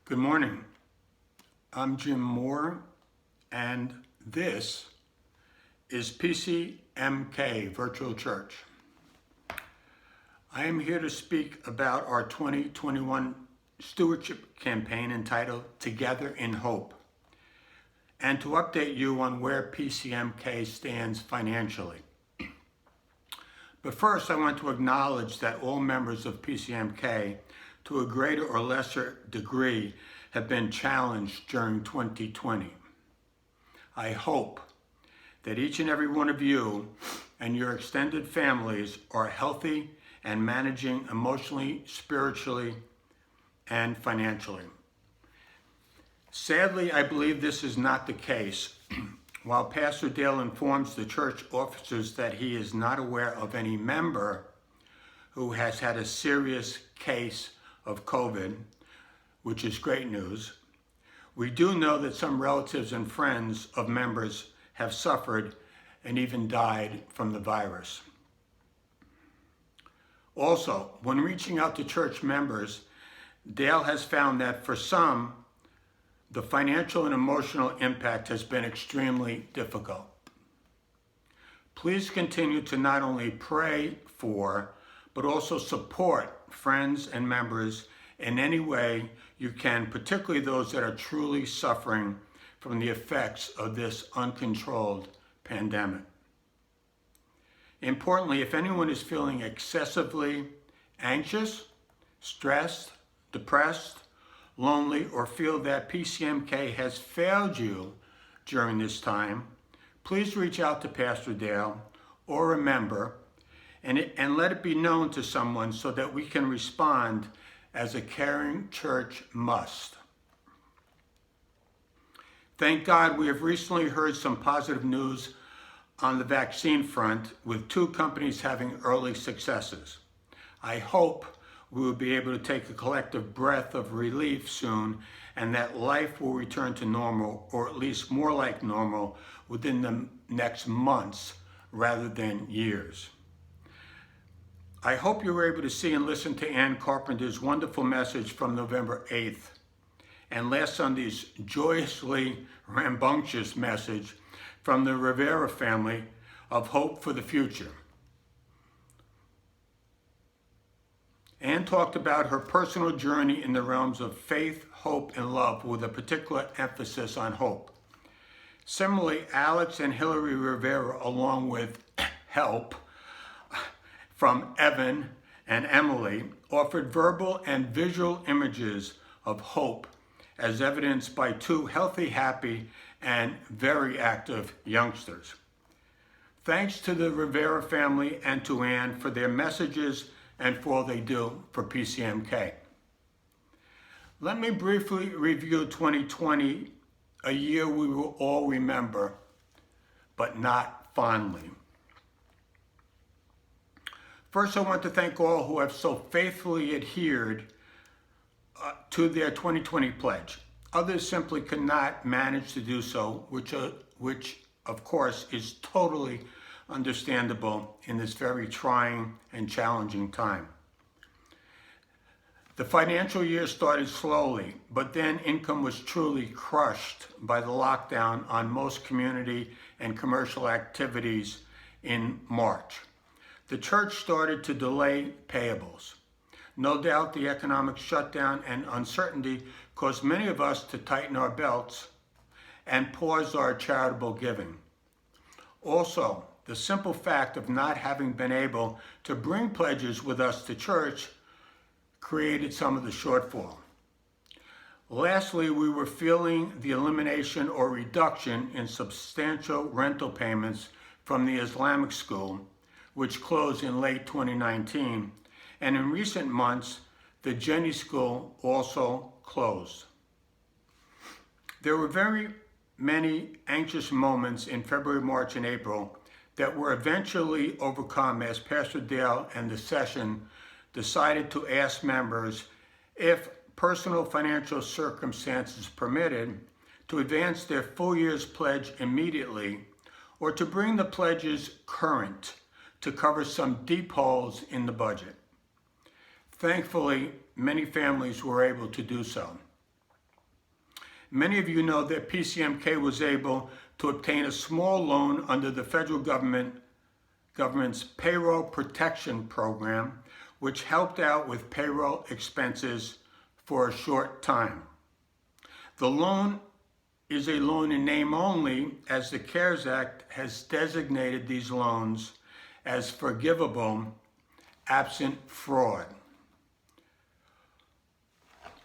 Good morning. I'm Jim Moore, and this is PCMK Virtual Church. I am here to speak about our 2021 stewardship campaign entitled Together in Hope, and to update you on where PCMK stands financially. But first, I want to acknowledge that all members of PCMK, to a greater or lesser degree, have been challenged during 2020. I hope that each and every one of you and your extended families are healthy and managing emotionally, spiritually, and financially. Sadly, I believe this is not the case. While Pastor Dale informs the church officers that he is not aware of any member who has had a serious case of COVID, which is great news, we do know that some relatives and friends of members have suffered and even died from the virus. Also, when reaching out to church members, Dale has found that for some, the financial and emotional impact has been extremely difficult. Please continue to not only pray for, but also support friends and members in any way you can, particularly those that are truly suffering from the effects of this uncontrolled pandemic. Importantly, if anyone is feeling excessively anxious, stressed, depressed, lonely, or feel that PCMK has failed you during this time, please reach out to Pastor Dale or a member and let it be known to someone so that we can respond as a caring church must. Thank God we have recently heard some positive news on the vaccine front, with 2 companies having early successes. I hope we will be able to take a collective breath of relief soon, and that life will return to normal, or at least more like normal, within the next months rather than years. I hope you were able to see and listen to Ann Carpenter's wonderful message from November 8th, and last Sunday's joyously rambunctious message from the Rivera family of hope for the future. Ann talked about her personal journey in the realms of faith, hope, and love, with a particular emphasis on hope. Similarly, Alex and Hillary Rivera, along with help from Evan and Emily, offered verbal and visual images of hope as evidenced by 2 healthy, happy, and very active youngsters. Thanks to the Rivera family and to Ann for their messages and for all they do for PCMK. Let me briefly review 2020, a year we will all remember, but not fondly. First, I want to thank all who have so faithfully adhered to their 2020 pledge. Others simply could not manage to do so, which of course is totally understandable in this very trying and challenging time. The financial year started slowly, but then income was truly crushed by the lockdown on most community and commercial activities in March. The church started to delay payables. No doubt the economic shutdown and uncertainty caused many of us to tighten our belts and pause our charitable giving. Also, the simple fact of not having been able to bring pledges with us to church created some of the shortfall. Lastly, we were feeling the elimination or reduction in substantial rental payments from the Islamic school, which closed in late 2019, and in recent months, the Jenny School also closed. There were very many anxious moments in February, March, and April that were eventually overcome as Pastor Dale and the session decided to ask members, if personal financial circumstances permitted, to advance their full year's pledge immediately, or to bring the pledges current to cover some deep holes in the budget. Thankfully, many families were able to do so. Many of you know that PCMK was able to obtain a small loan under the federal government's payroll protection program, which helped out with payroll expenses for a short time. The loan is a loan in name only, as the CARES Act has designated these loans as forgivable absent fraud.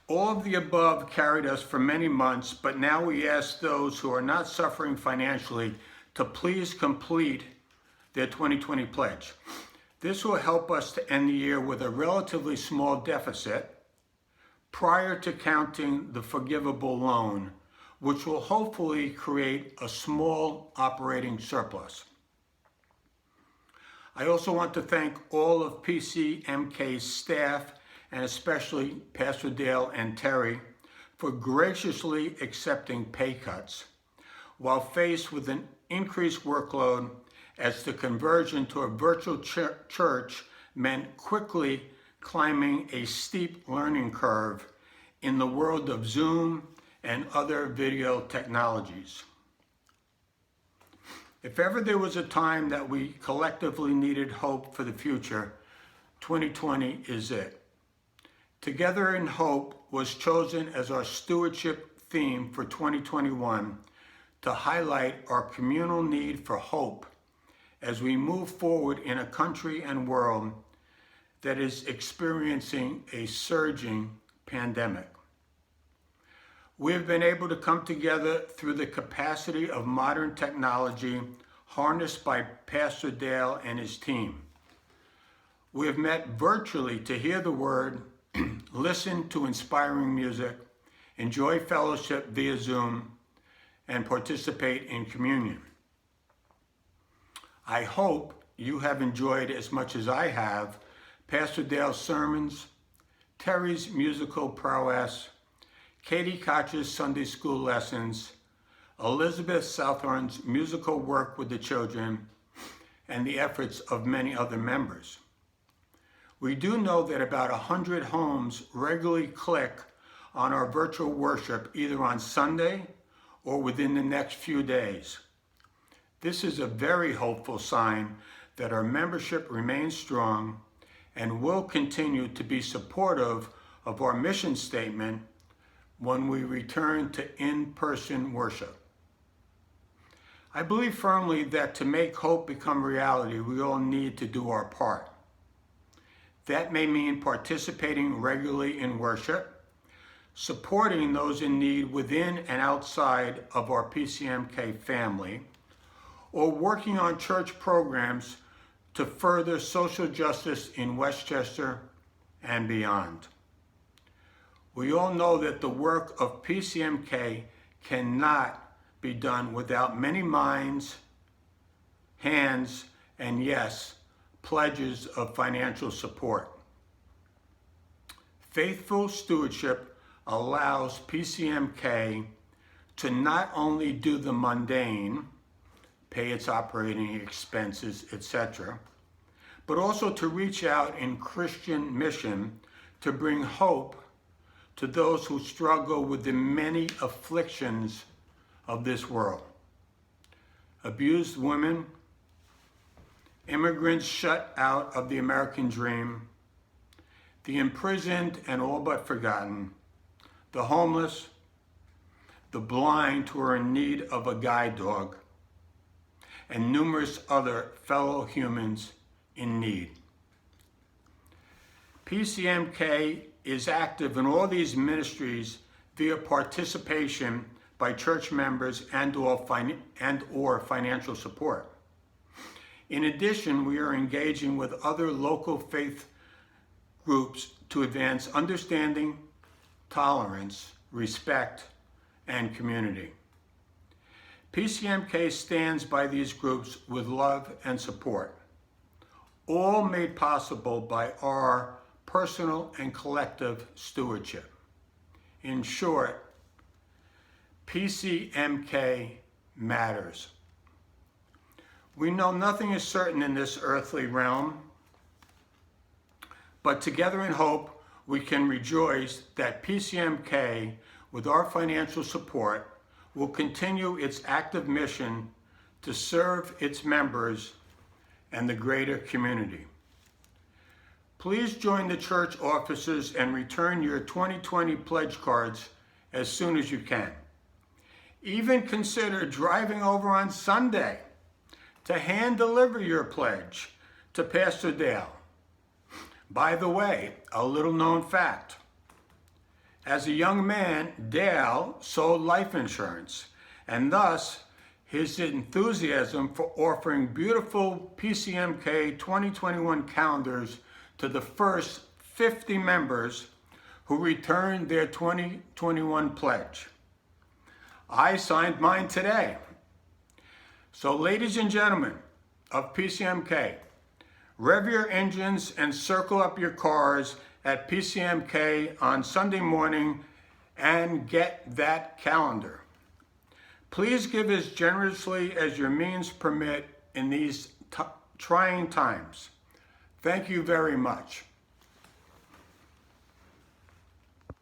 All of the above carried us for many months, but now we ask those who are not suffering financially to please complete their 2020 pledge. This will help us to end the year with a relatively small deficit prior to counting the forgivable loan, which will hopefully create a small operating surplus. I also want to thank all of PCMK's staff, and especially Pastor Dale and Terry, for graciously accepting pay cuts while faced with an increased workload, as the conversion to a virtual church meant quickly climbing a steep learning curve in the world of Zoom and other video technologies. If ever there was a time that we collectively needed hope for the future, 2020 is it. Together in Hope was chosen as our stewardship theme for 2021 to highlight our communal need for hope as we move forward in a country and world that is experiencing a surging pandemic. We have been able to come together through the capacity of modern technology harnessed by Pastor Dale and his team. We have met virtually to hear the word, listen to inspiring music, enjoy fellowship via Zoom, and participate in communion. I hope you have enjoyed as much as I have Pastor Dale's sermons, Terry's musical prowess, Katie Koch's Sunday school lessons, Elizabeth Southorn's musical work with the children, and the efforts of many other members. We do know that about 100 homes regularly click on our virtual worship either on Sunday or within the next few days. This is a very hopeful sign that our membership remains strong and will continue to be supportive of our mission statement when we return to in-person worship. I believe firmly that to make hope become reality, we all need to do our part. That may mean participating regularly in worship, supporting those in need within and outside of our PCMK family, or working on church programs to further social justice in Westchester and beyond. We all know that the work of PCMK cannot be done without many minds, hands, and yes, pledges of financial support. Faithful stewardship allows PCMK to not only do the mundane, pay its operating expenses, etc., but also to reach out in Christian mission to bring hope to those who struggle with the many afflictions of this world. Abused women, immigrants shut out of the American dream, the imprisoned and all but forgotten, the homeless, the blind who are in need of a guide dog, and numerous other fellow humans in need. PCMK is active in all these ministries via participation by church members and/or financial support. In addition, we are engaging with other local faith groups to advance understanding, tolerance, respect, and community. PCMK stands by these groups with love and support, all made possible by our personal and collective stewardship. In short, PCMK matters. We know nothing is certain in this earthly realm, but together in hope, we can rejoice that PCMK with our financial support, will continue its active mission to serve its members and the greater community. Please join the church offices and return your 2020 pledge cards as soon as you can. Even consider driving over on Sunday to hand deliver your pledge to Pastor Dale. By the way, a little known fact. As a young man, Dale sold life insurance, and thus his enthusiasm for offering beautiful PCMK 2021 calendars to the first 50 members who returned their 2021 pledge. I signed mine today. So ladies and gentlemen of PCMK, rev your engines and circle up your cars at PCMK on Sunday morning and get that calendar. Please give as generously as your means permit in these trying times. Thank you very much.